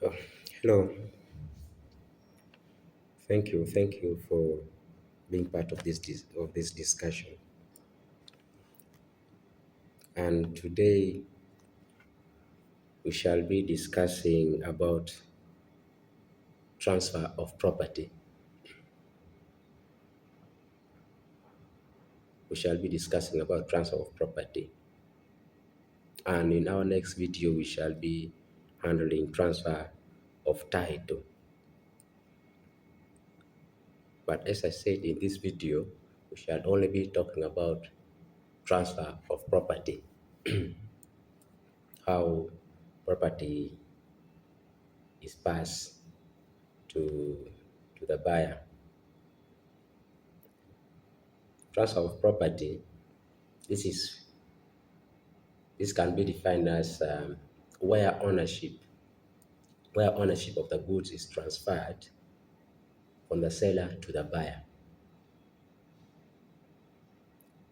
Oh, hello, thank you for being part of this discussion. And today we shall be discussing about transfer of property. We shall be discussing about transfer of property. And in our next video, we shall be handling transfer of title. But as I said in this video, we shall only be talking about transfer of property, how property is passed to, to the buyer. Transfer of property, this is this can be defined as where ownership where ownership of the goods is transferred from the seller to the buyer.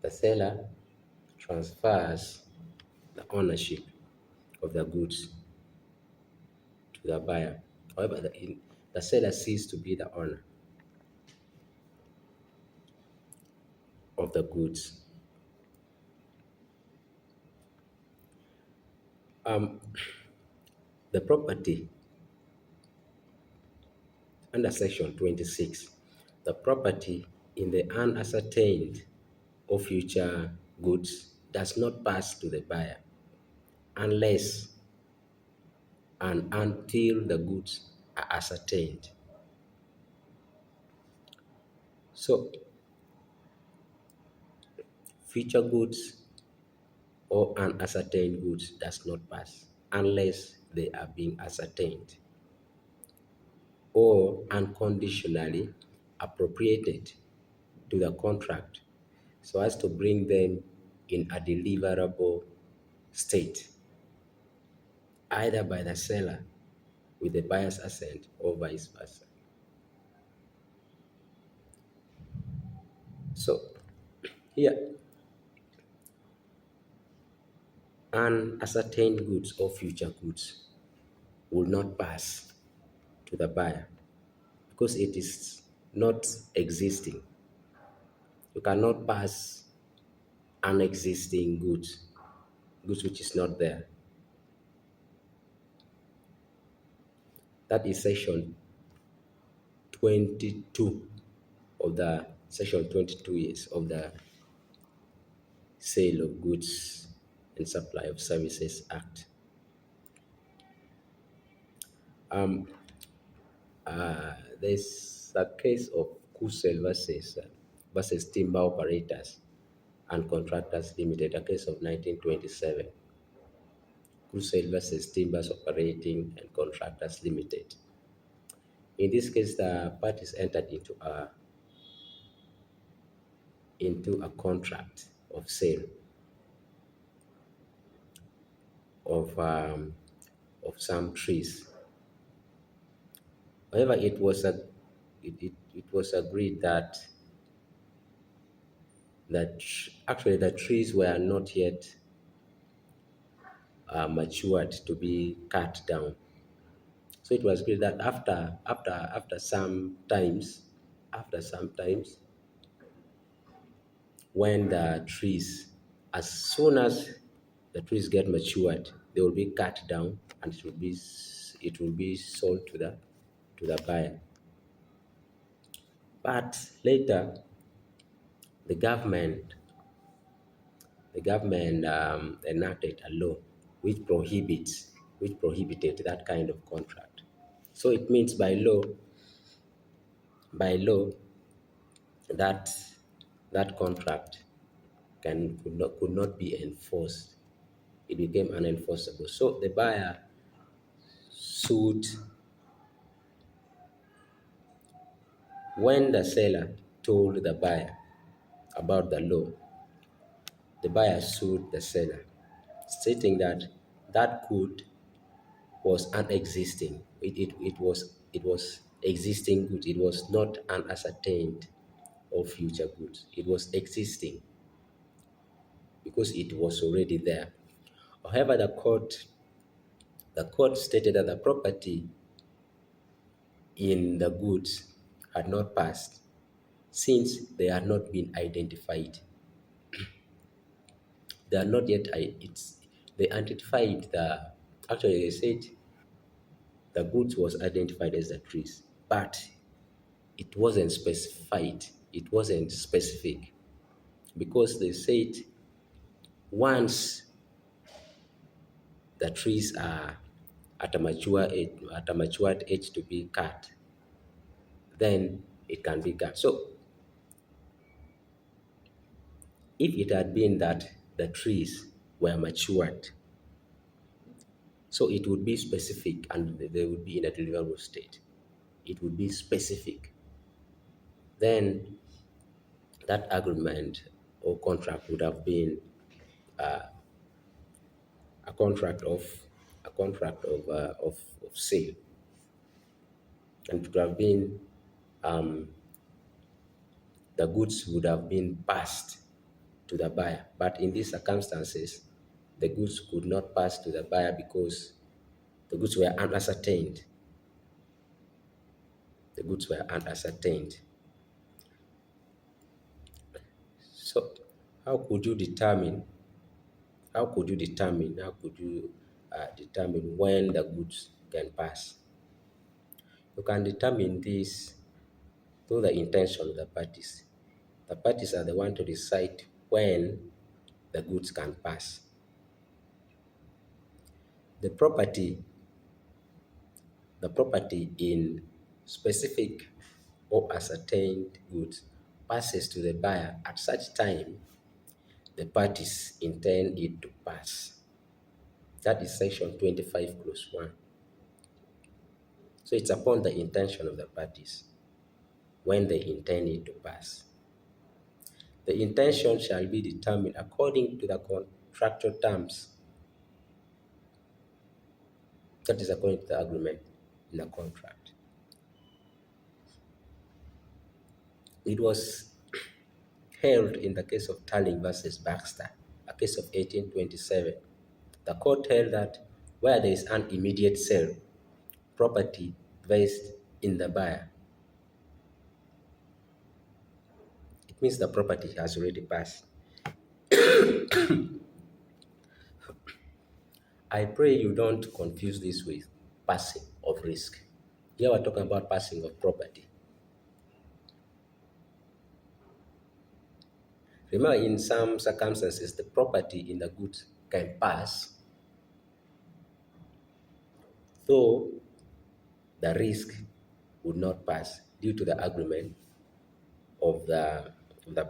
The seller transfers the ownership of the goods to the buyer. However, the seller ceases to be the owner of the goods. Um, the property under section 26, the property in the unascertained or future goods does not pass to the buyer unless and until the goods are ascertained. So, future goods or unascertained goods does not pass unless they are being ascertained or unconditionally appropriated to the contract so as to bring them in a deliverable state, either by the seller with the buyer's assent or vice versa. So, here, unascertained goods or future goods will not pass to the buyer because it is not existing. You cannot pass unexisting goods which is not there. That is section 22 of the section 22 years of the Sale of Goods and Supply of Services Act. Um, there's a case of Kusel versus Timber Operators and Contractors Limited, a case of 1927. Kusel versus Timbers Operating and Contractors Limited. In this case, the parties entered into a contract of sale of some trees. However, it was agreed that actually the trees were not yet matured to be cut down. So it was agreed that after some times, when the trees, as soon as the trees get matured, they will be cut down and it will be sold to the buyer. But later, the government enacted a law which prohibited that kind of contract. So it means by law that that contract could not be enforced. It became unenforceable. So the buyer sued. When the seller told the buyer about the law, the buyer sued the seller, stating that that good was unexisting. It was existing good. It was not unascertained or future goods. It was existing because it was already there. However, the court The court stated that the property in the goods had not passed since they had not been identified. They are not yet, they identified actually they said the goods was identified as the trees, but it wasn't specified, it wasn't specific because they said once the trees are at a mature age, at a matured age to be cut, then it can be cut. So if it had been that the trees were matured, so it would be specific and they would be in a deliverable state. It would be specific. Then that agreement or contract would have been a contract of of sale, and it would have been the goods would have been passed to the buyer. But in these circumstances, the goods could not pass to the buyer because the goods were unascertained. The goods were unascertained. So, how could you determine? How could you determine when the goods can pass? You can determine this through the intention of the parties. The parties are the one to decide when the goods can pass. The property, the property in specific or ascertained goods passes to the buyer at such time the parties intend it to pass. That is section 25 clause 1. So it's upon the intention of the parties when they intend it to pass. The intention shall be determined according to the contractual terms. That is according to the agreement in the contract. It was held in the case of Tarling versus Baxter, a case of 1827. The court held that where there is an immediate sale, property placed in the buyer, it means the property has already passed. I pray you don't confuse this with passing of risk. Here we're talking about passing of property. Remember, in some circumstances, the property in the goods can pass, though the risk would not pass due to the agreement of the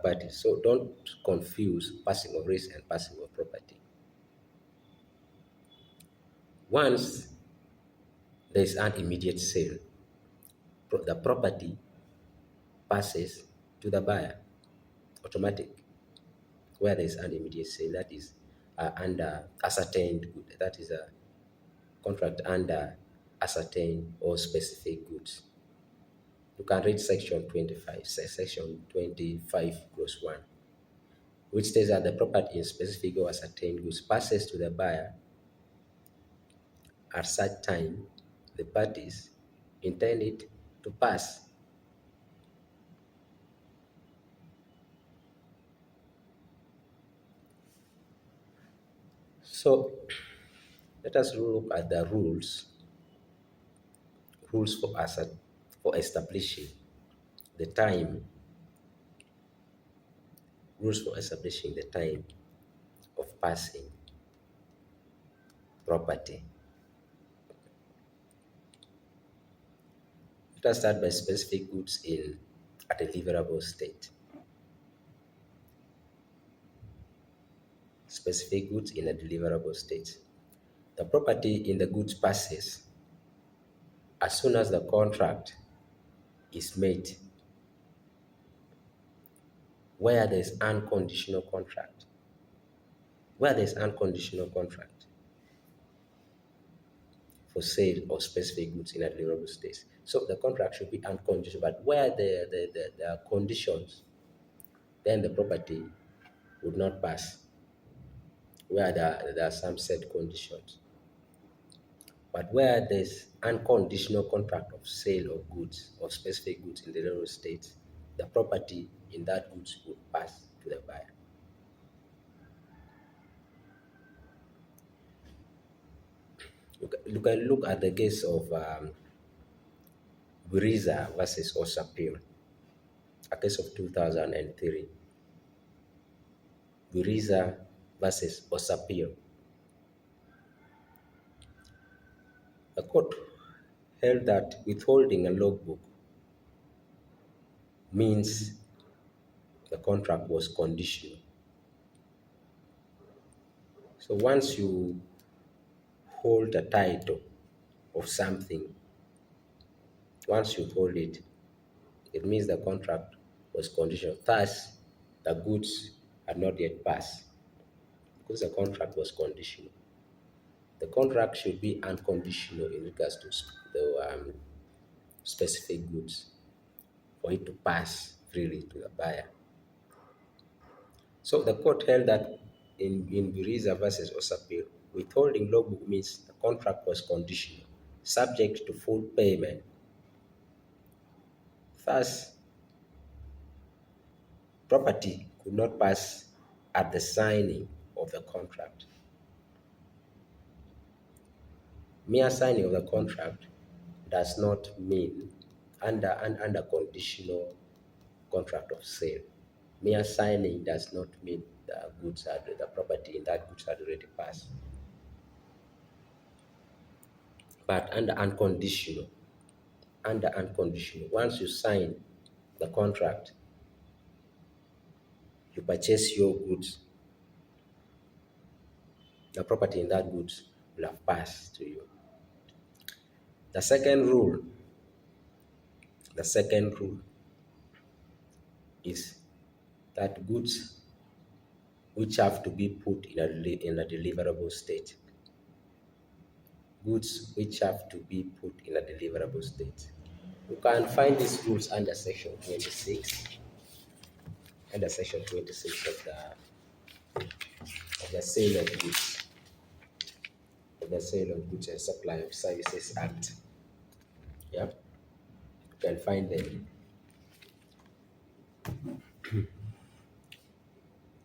parties. So don't confuse passing of risk and passing of property. Once there is an immediate sale, the property passes to the buyer, automatic. Where there is an immediate sale, that is under ascertained good, that is a contract under ascertained or specific goods. You can read section 25, section 25 clause 1, which states that the property in specific or ascertained goods passes to the buyer at such time the parties intend it to pass. So let us look at the rules for establishing the time, rules for establishing the time of passing property. Let us start by specific goods in a deliverable state. Specific goods in a deliverable state. The property in the goods passes as soon as the contract is made, where there is unconditional contract. Where there is unconditional contract for sale of specific goods in a deliverable state. So the contract should be unconditional, but where there are conditions, then the property would not pass, where there are some set conditions. But where there's unconditional contract of sale of goods or specific goods in the real estate, the property in that goods would pass to the buyer. You can look at the case of Buriza versus Osapil, a case of 2003. Buriza versus Osapil. The court held that withholding a logbook means the contract was conditional. So once you hold a title of something, once you hold it, it means the contract was conditional. Thus, the goods had not yet passed because the contract was conditional. The contract should be unconditional in regards to the specific goods for it to pass freely to the buyer. So the court held that in Buriza versus Osapil, withholding logbook means the contract was conditional, subject to full payment. Thus, property could not pass at the signing of the contract. Mere signing of the contract does not mean under conditional contract of sale. Mere signing does not mean the property in that goods had already passed. But under unconditional, once you sign the contract, you purchase your goods, the property in that goods will have passed to you. The second rule, the second rule is that goods which have to be put in a deliverable state. Goods which have to be put in a deliverable state. You can find these rules under section 26, under section 26 of the sale of goods, of the Sale of Goods and Supply of Services Act. Yeah, you can find them.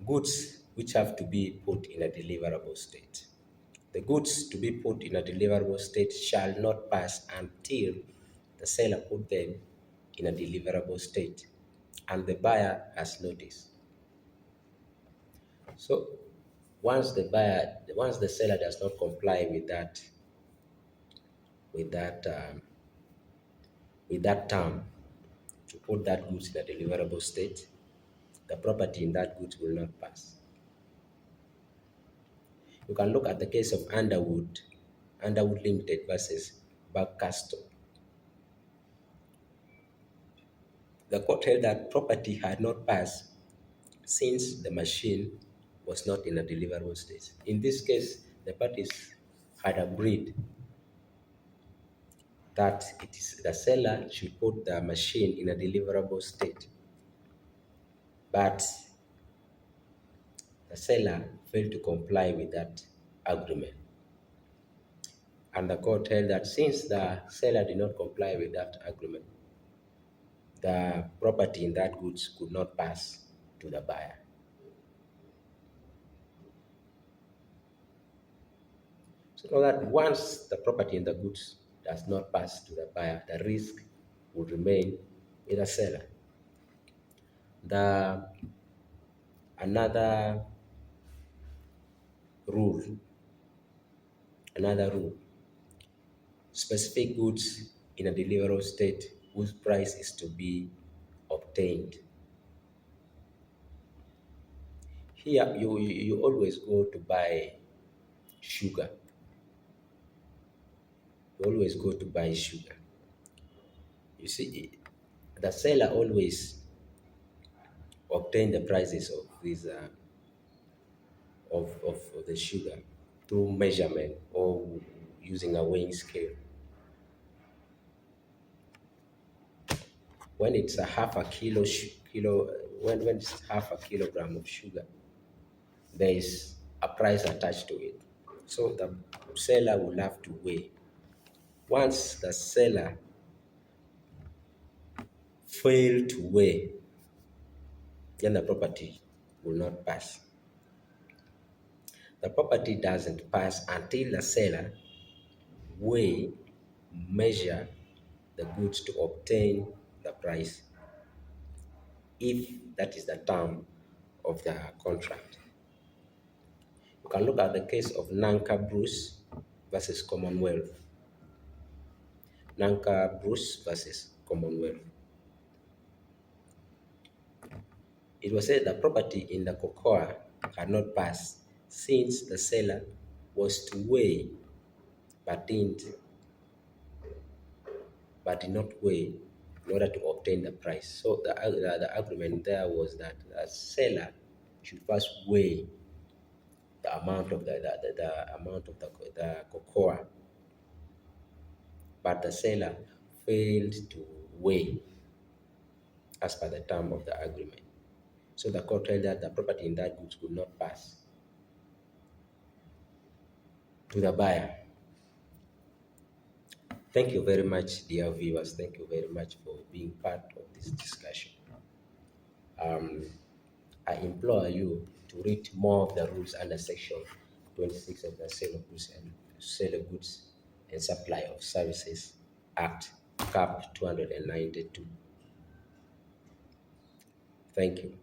Goods which have to be put in a deliverable state. The goods to be put in a deliverable state shall not pass until the seller put them in a deliverable state and the buyer has notice. So once the seller does not comply with that um, with that term to put that goods in a deliverable state, the property in that goods will not pass. You can look at the case of Underwood Limited versus Backcastle. The court held that property had not passed since the machine was not in a deliverable state. In this case, the parties had agreed that the seller should put the machine in a deliverable state, but the seller failed to comply with that agreement. And the court held that since the seller did not comply with that agreement, the property in that goods could not pass to the buyer. So now that once the property in the goods does not pass to the buyer, the risk will remain with the seller. The another rule, another rule, specific goods in a deliverable state whose price is to be obtained. Here, you always go to buy sugar. You always go to buy sugar. You see, the seller always obtain the prices of these of the sugar through measurement or using a weighing scale. When it's a half a when it's half a kilogram of sugar, there is a price attached to it. So the seller will have to weigh once the seller failed to weigh, then the property will not pass. The property doesn't pass until the seller weigh, measure the goods to obtain the price, if that is the term of the contract. You can look at the case of Nanka Bruce versus Commonwealth. Nanka Bruce versus Commonwealth. It was said the property in the cocoa cannot pass since the seller was to weigh but did not weigh in order to obtain the price. So the agreement there was that the seller should first weigh the amount of the amount of the cocoa, but the seller failed to weigh as per the term of the agreement. So the court held that the property in that goods could not pass to the buyer. Thank you very much, dear viewers. Thank you very much for being part of this discussion. I implore you to read more of the rules under section 26 of the Sale of Goods and Supply of Services Act, Cap 292. Thank you.